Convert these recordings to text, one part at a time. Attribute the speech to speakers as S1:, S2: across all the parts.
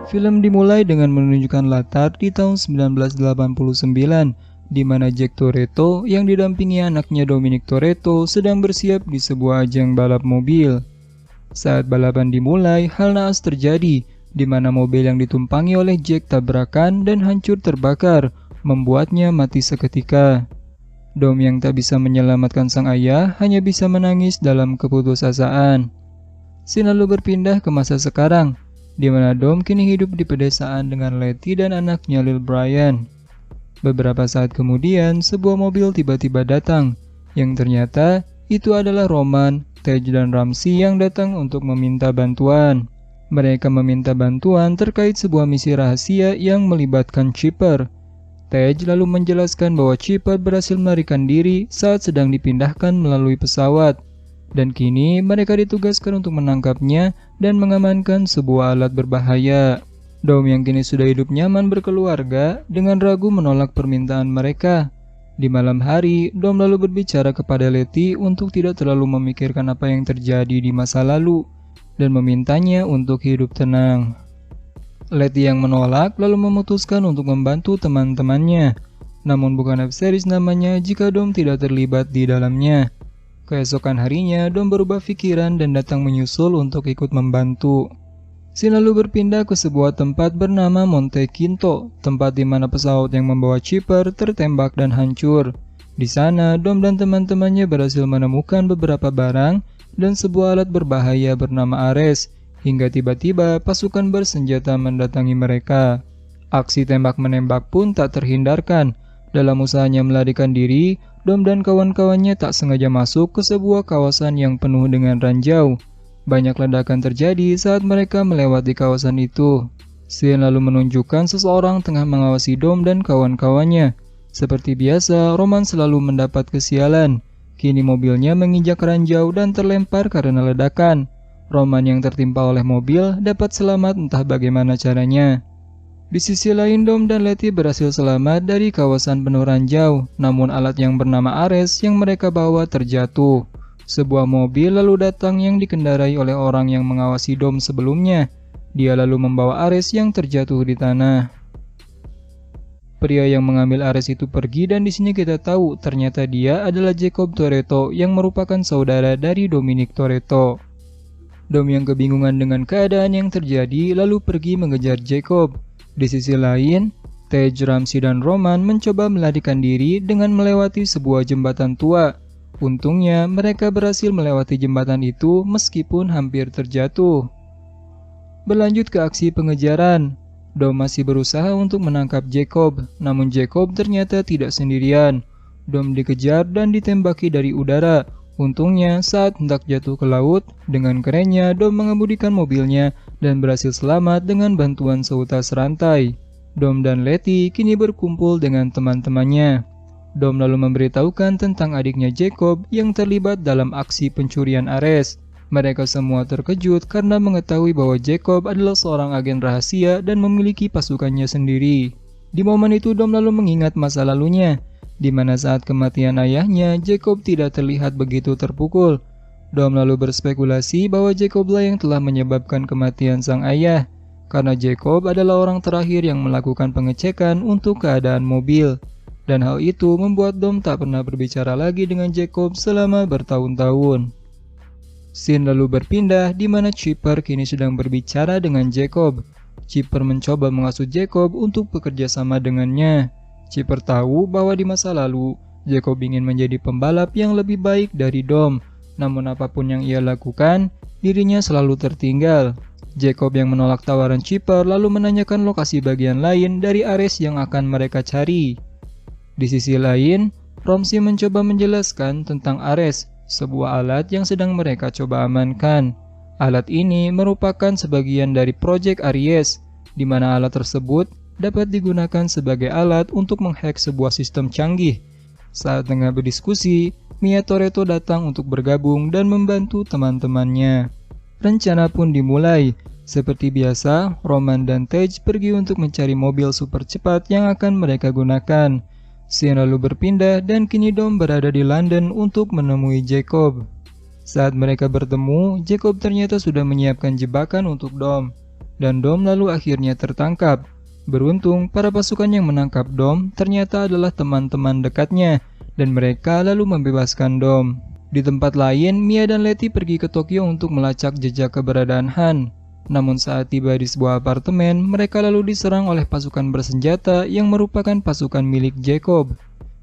S1: Film dimulai dengan menunjukkan latar di tahun 1989, di mana Jack Toretto yang didampingi anaknya Dominic Toretto sedang bersiap di sebuah ajang balap mobil. Saat balapan dimulai, hal naas terjadi, di mana mobil yang ditumpangi oleh Jack tabrakan dan hancur terbakar, membuatnya mati seketika. Dom yang tak bisa menyelamatkan sang ayah hanya bisa menangis dalam keputusasaan. Scene lalu berpindah ke masa sekarang, di mana Dom kini hidup di pedesaan dengan Letty dan anaknya Lil Brian. Beberapa saat kemudian, sebuah mobil tiba-tiba datang, yang ternyata itu adalah Roman, Tej dan Ramsey yang datang untuk meminta bantuan. Mereka meminta bantuan terkait sebuah misi rahasia yang melibatkan Chipper. Tej lalu menjelaskan bahwa Chipper berhasil melarikan diri saat sedang dipindahkan melalui pesawat, dan kini mereka ditugaskan untuk menangkapnya dan mengamankan sebuah alat berbahaya. Dom yang kini sudah hidup nyaman berkeluarga dengan ragu menolak permintaan mereka. Di malam hari, Dom lalu berbicara kepada Letty untuk tidak terlalu memikirkan apa yang terjadi di masa lalu dan memintanya untuk hidup tenang. Letty yang menolak lalu memutuskan untuk membantu teman-temannya, namun bukan web series namanya jika Dom tidak terlibat di dalamnya. Keesokan harinya, Dom berubah pikiran dan datang menyusul untuk ikut membantu. Scene lalu berpindah ke sebuah tempat bernama Monte Quinto, tempat di mana pesawat yang membawa Chipper tertembak dan hancur. Di sana, Dom dan teman-temannya berhasil menemukan beberapa barang dan sebuah alat berbahaya bernama Ares, hingga tiba-tiba pasukan bersenjata mendatangi mereka. Aksi tembak-menembak pun tak terhindarkan. Dalam usahanya melarikan diri, Dom dan kawan-kawannya tak sengaja masuk ke sebuah kawasan yang penuh dengan ranjau. Banyak ledakan terjadi saat mereka melewati kawasan itu. Scene lalu menunjukkan seseorang tengah mengawasi Dom dan kawan-kawannya. Seperti biasa, Roman selalu mendapat kesialan. Kini mobilnya menginjak ranjau dan terlempar karena ledakan. Roman yang tertimpa oleh mobil dapat selamat entah bagaimana caranya. Di sisi lain, Dom dan Letty berhasil selamat dari kawasan penuh ranjau, namun alat yang bernama Ares yang mereka bawa terjatuh. Sebuah mobil lalu datang yang dikendarai oleh orang yang mengawasi Dom sebelumnya. Dia lalu membawa Ares yang terjatuh di tanah. Pria yang mengambil Ares itu pergi dan di sini kita tahu ternyata dia adalah Jacob Toretto yang merupakan saudara dari Dominic Toretto. Dom yang kebingungan dengan keadaan yang terjadi lalu pergi mengejar Jacob. Di sisi lain, Tej, Ramsey dan Roman mencoba melarikan diri dengan melewati sebuah jembatan tua. Untungnya mereka berhasil melewati jembatan itu meskipun hampir terjatuh. Berlanjut ke aksi pengejaran. Dom masih berusaha untuk menangkap Jacob, namun Jacob ternyata tidak sendirian. Dom dikejar dan ditembaki dari udara. Untungnya saat hendak jatuh ke laut, dengan kerennya Dom mengemudikan mobilnya dan berhasil selamat dengan bantuan seutas rantai. Dom dan Letty kini berkumpul dengan teman-temannya. Dom lalu memberitahukan tentang adiknya Jacob yang terlibat dalam aksi pencurian Ares. Mereka semua terkejut karena mengetahui bahwa Jacob adalah seorang agen rahasia dan memiliki pasukannya sendiri. Di momen itu Dom lalu mengingat masa lalunya, di mana saat kematian ayahnya, Jacob tidak terlihat begitu terpukul. Dom lalu berspekulasi bahwa Jacoblah yang telah menyebabkan kematian sang ayah, karena Jacob adalah orang terakhir yang melakukan pengecekan untuk keadaan mobil. Dan hal itu membuat Dom tak pernah berbicara lagi dengan Jacob selama bertahun-tahun. Scene lalu berpindah di mana Chipper kini sedang berbicara dengan Jacob. Chipper mencoba mengasuh Jacob untuk bekerja sama dengannya. Chipper tahu bahwa di masa lalu, Jacob ingin menjadi pembalap yang lebih baik dari Dom. Namun apapun yang ia lakukan, dirinya selalu tertinggal. Jacob yang menolak tawaran Chipper lalu menanyakan lokasi bagian lain dari Ares yang akan mereka cari. Di sisi lain, Ramsey mencoba menjelaskan tentang Ares, sebuah alat yang sedang mereka coba amankan. Alat ini merupakan sebagian dari proyek Aries, di mana alat tersebut dapat digunakan sebagai alat untuk menghack sebuah sistem canggih. Saat tengah berdiskusi, Mia Toretto datang untuk bergabung dan membantu teman-temannya. Rencana pun dimulai. Seperti biasa, Roman dan Tej pergi untuk mencari mobil super cepat yang akan mereka gunakan. Scene lalu berpindah dan kini Dom berada di London untuk menemui Jacob. Saat mereka bertemu, Jacob ternyata sudah menyiapkan jebakan untuk Dom. dan Dom lalu akhirnya tertangkap. Beruntung, para pasukan yang menangkap Dom ternyata adalah teman-teman dekatnya, dan mereka lalu membebaskan Dom. Di tempat lain, Mia dan Letty pergi ke Tokyo untuk melacak jejak keberadaan Han. Namun saat tiba di sebuah apartemen, mereka lalu diserang oleh pasukan bersenjata yang merupakan pasukan milik Jacob.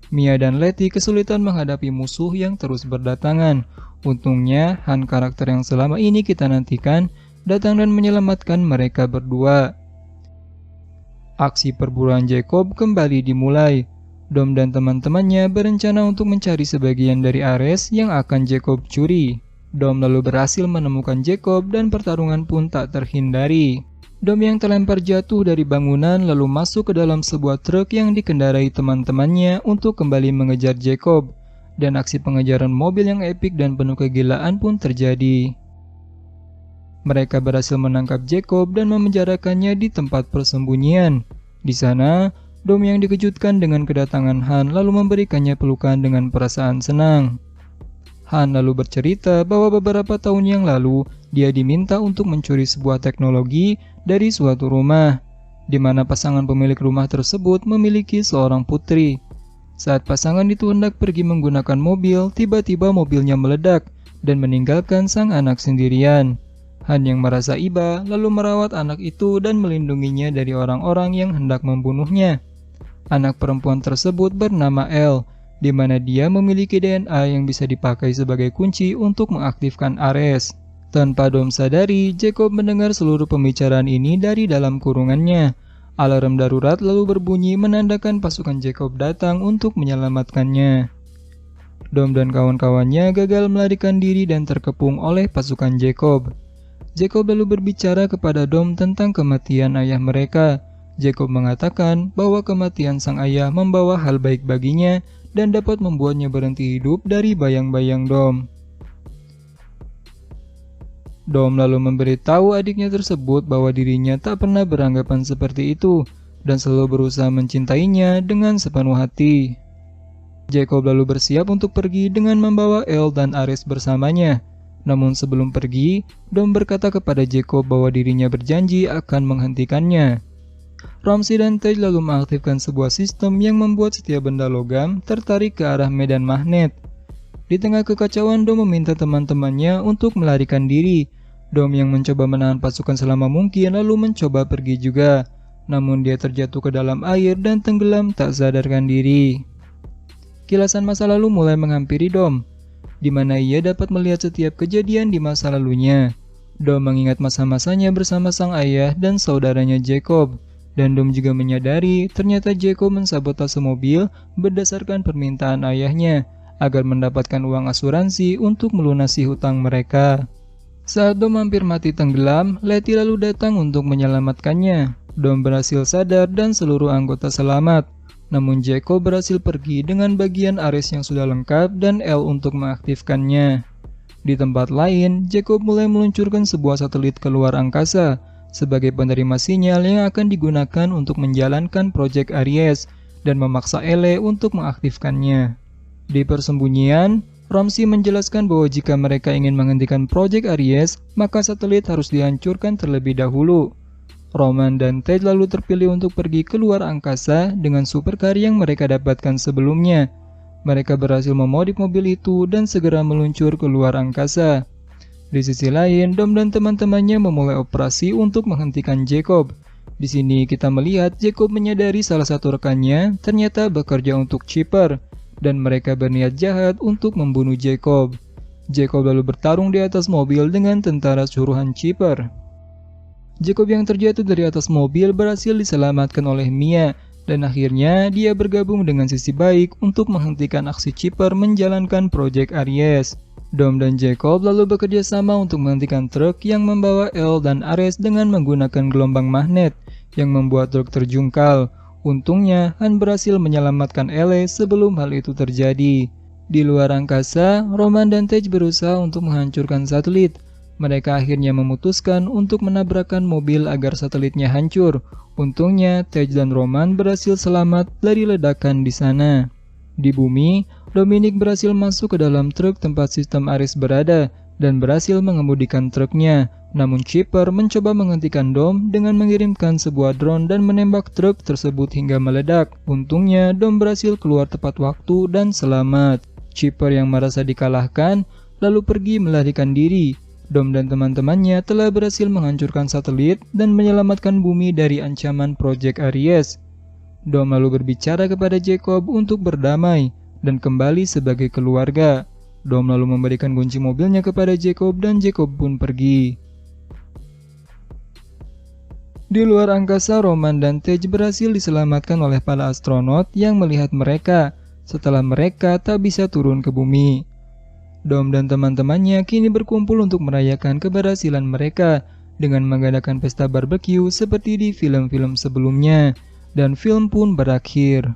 S1: Mia dan Letty kesulitan menghadapi musuh yang terus berdatangan. Untungnya, Han, karakter yang selama ini kita nantikan, datang dan menyelamatkan mereka berdua. Aksi perburuan Jacob kembali dimulai. Dom dan teman-temannya berencana untuk mencari sebagian dari Ares yang akan Jacob curi. Dom lalu berhasil menemukan Jacob dan pertarungan pun tak terhindari. Dom yang terlempar jatuh dari bangunan lalu masuk ke dalam sebuah truk yang dikendarai teman-temannya untuk kembali mengejar Jacob. Dan aksi pengejaran mobil yang epik dan penuh kegilaan pun terjadi. Mereka berhasil menangkap Jacob dan memenjarakannya di tempat persembunyian. Di sana, Dom yang dikejutkan dengan kedatangan Han lalu memberikannya pelukan dengan perasaan senang. Han lalu bercerita bahwa beberapa tahun yang lalu dia diminta untuk mencuri sebuah teknologi dari suatu rumah, di mana pasangan pemilik rumah tersebut memiliki seorang putri. Saat pasangan itu hendak pergi menggunakan mobil, tiba-tiba mobilnya meledak dan meninggalkan sang anak sendirian. Han yang merasa iba lalu merawat anak itu dan melindunginya dari orang-orang yang hendak membunuhnya. Anak perempuan tersebut bernama Elle, di mana dia memiliki DNA yang bisa dipakai sebagai kunci untuk mengaktifkan Ares. Tanpa Dom sadari, Jacob mendengar seluruh pembicaraan ini dari dalam kurungannya. Alarm darurat lalu berbunyi menandakan pasukan Jacob datang untuk menyelamatkannya. Dom dan kawan-kawannya gagal melarikan diri dan terkepung oleh pasukan Jacob. Jacob lalu berbicara kepada Dom tentang kematian ayah mereka. Jacob mengatakan bahwa kematian sang ayah membawa hal baik baginya dan dapat membuatnya berhenti hidup dari bayang-bayang Dom. Dom lalu memberitahu adiknya tersebut bahwa dirinya tak pernah beranggapan seperti itu dan selalu berusaha mencintainya dengan sepenuh hati. Jacob lalu bersiap untuk pergi dengan membawa Elle dan Ares bersamanya. Namun sebelum pergi, Dom berkata kepada Jacob bahwa dirinya berjanji akan menghentikannya. Ramsey dan Tej lalu mengaktifkan sebuah sistem yang membuat setiap benda logam tertarik ke arah medan magnet. Di tengah kekacauan, Dom meminta teman-temannya untuk melarikan diri. Dom yang mencoba menahan pasukan selama mungkin lalu mencoba pergi juga. Namun dia terjatuh ke dalam air dan tenggelam tak sadarkan diri. Kilasan masa lalu mulai menghampiri Dom, di mana ia dapat melihat setiap kejadian di masa lalunya. Dom mengingat masa-masanya bersama sang ayah dan saudaranya Jacob. Dan Dom juga menyadari ternyata Jacob mensabotase mobil berdasarkan permintaan ayahnya agar mendapatkan uang asuransi untuk melunasi hutang mereka. Saat Dom hampir mati tenggelam, Letty lalu datang untuk menyelamatkannya. Dom berhasil sadar dan seluruh anggota selamat. Namun Jacob berhasil pergi dengan bagian Ares yang sudah lengkap dan Elle untuk mengaktifkannya. Di tempat lain, Jacob mulai meluncurkan sebuah satelit ke luar angkasa sebagai penerima sinyal yang akan digunakan untuk menjalankan proyek Aries dan memaksa Elle untuk mengaktifkannya. Di persembunyian, Ramsey menjelaskan bahwa jika mereka ingin menghentikan proyek Aries, maka satelit harus dihancurkan terlebih dahulu. Roman dan Tej lalu terpilih untuk pergi ke luar angkasa dengan supercar yang mereka dapatkan sebelumnya. Mereka berhasil memodif mobil itu dan segera meluncur ke luar angkasa. Di sisi lain, Dom dan teman-temannya memulai operasi untuk menghentikan Jacob. Di sini kita melihat Jacob menyadari salah satu rekannya ternyata bekerja untuk Chipper, dan mereka berniat jahat untuk membunuh Jacob. Jacob lalu bertarung di atas mobil dengan tentara suruhan Chipper. Jacob yang terjatuh dari atas mobil berhasil diselamatkan oleh Mia, dan akhirnya dia bergabung dengan sisi baik untuk menghentikan aksi Chipper menjalankan proyek Aries. Dom dan Jacob lalu bekerja sama untuk menghentikan truk yang membawa Elle dan Ares dengan menggunakan gelombang magnet yang membuat truk terjungkal. Untungnya, Han berhasil menyelamatkan Elle sebelum hal itu terjadi. Di luar angkasa, Roman dan Tej berusaha untuk menghancurkan satelit. Mereka akhirnya memutuskan untuk menabrakkan mobil agar satelitnya hancur. Untungnya, Tej dan Roman berhasil selamat dari ledakan di sana. Di bumi, Dominic berhasil masuk ke dalam truk tempat sistem Ares berada dan berhasil mengemudikan truknya. Namun Chipper mencoba menghentikan Dom dengan mengirimkan sebuah drone dan menembak truk tersebut hingga meledak. Untungnya Dom berhasil keluar tepat waktu dan selamat. Chipper yang merasa dikalahkan lalu pergi melarikan diri. Dom dan teman-temannya telah berhasil menghancurkan satelit dan menyelamatkan bumi dari ancaman Project Aries. Dom lalu berbicara kepada Jacob untuk berdamai dan kembali sebagai keluarga. Dom lalu memberikan kunci mobilnya kepada Jacob dan Jacob pun pergi. Di luar angkasa, Roman dan Tej berhasil diselamatkan oleh para astronot yang melihat mereka setelah mereka tak bisa turun ke bumi. Dom dan teman-temannya kini berkumpul untuk merayakan keberhasilan mereka dengan mengadakan pesta barbeque seperti di film-film sebelumnya, dan film pun berakhir.